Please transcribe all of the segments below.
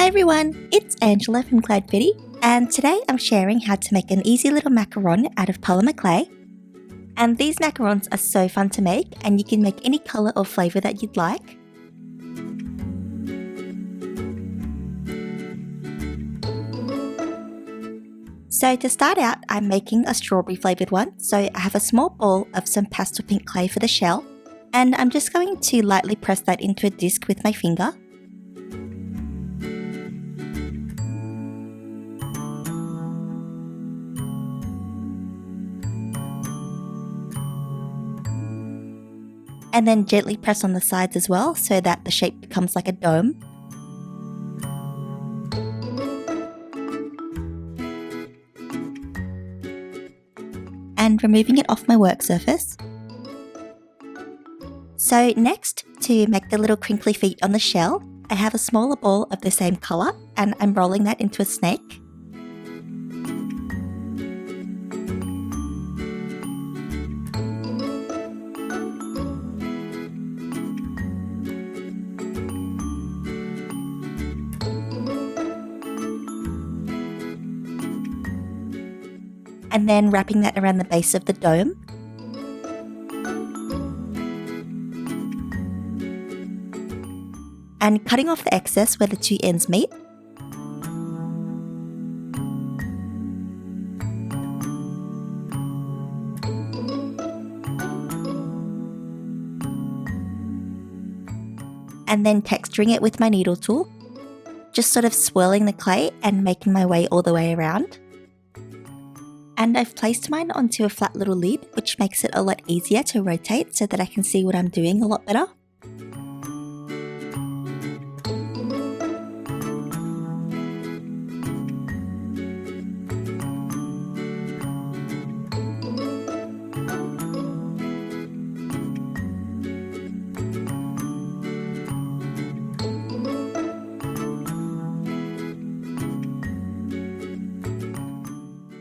Hi everyone, it's Angela from Cloudfetti, and today I'm sharing how to make an easy little macaron out of polymer clay. And these macarons are so fun to make, and you can make any colour or flavour that you'd like. So to start out, I'm making a strawberry flavoured one, so I have a small ball of some pastel pink clay for the shell, and I'm just going to lightly press that into a disc with my finger. And then gently press on the sides as well so that the shape becomes like a dome. And removing it off my work surface. So next, to make the little crinkly feet on the shell, I have a smaller ball of the same colour and I'm rolling that into a snake. And then wrapping that around the base of the dome. And cutting off the excess where the two ends meet. And then texturing it with my needle tool, just sort of swirling the clay and making my way all the way around. And I've placed mine onto a flat little lid, which makes it a lot easier to rotate so that I can see what I'm doing a lot better.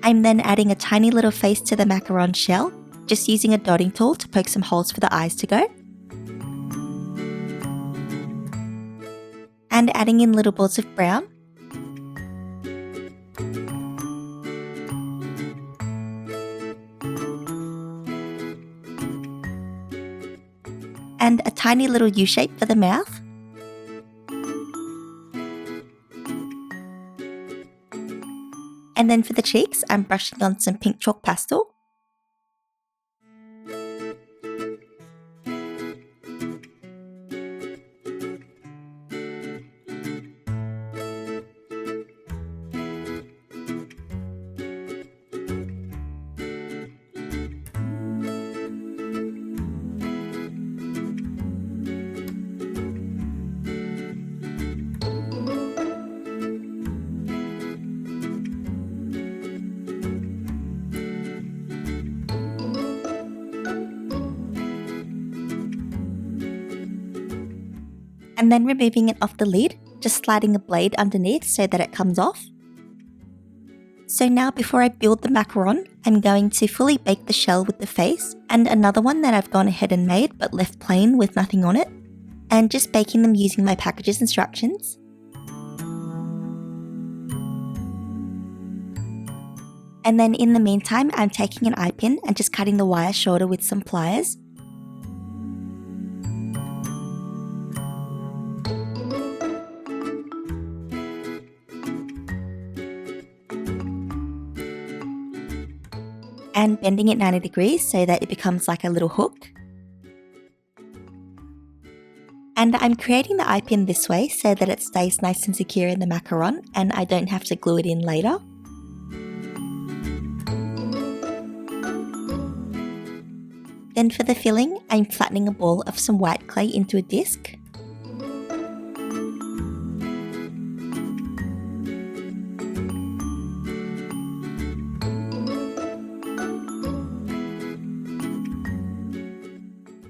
I'm then adding a tiny little face to the macaron shell, just using a dotting tool to poke some holes for the eyes to go. And adding in little balls of brown. And a tiny little U shape for the mouth. And then for the cheeks, I'm brushing on some pink chalk pastel. And then removing it off the lid, just sliding a blade underneath so that it comes off. So now before I build the macaron, I'm going to fully bake the shell with the face and another one that I've gone ahead and made but left plain with nothing on it, and just baking them using my package's instructions. And then in the meantime, I'm taking an eye pin and just cutting the wire shorter with some pliers. And bending it 90 degrees so that it becomes like a little hook. And I'm creating the eye pin this way so that it stays nice and secure in the macaron and I don't have to glue it in later. Then for the filling, I'm flattening a ball of some white clay into a disc.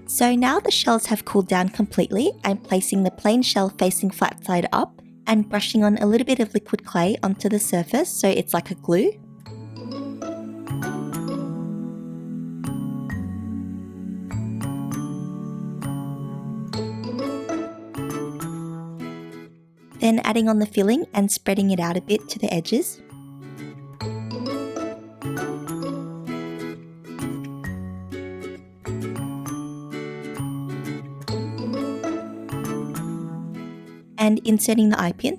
So now the shells have cooled down completely, I'm placing the plain shell facing flat side up and brushing on a little bit of liquid clay onto the surface so it's like a glue. Then adding on the filling and spreading it out a bit to the edges. And inserting the eye pin.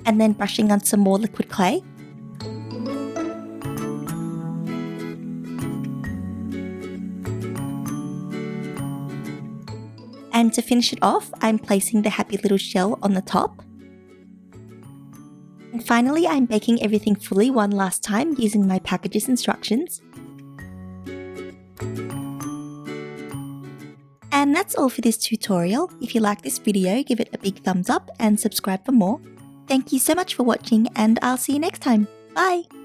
And then brushing on some more liquid clay. And to finish it off, I'm placing the happy little shell on the top. And finally, I'm baking everything fully one last time using my package's instructions. And that's all for this tutorial. If you like this video, give it a big thumbs up and subscribe for more. Thank you so much for watching, and I'll see you next time. Bye!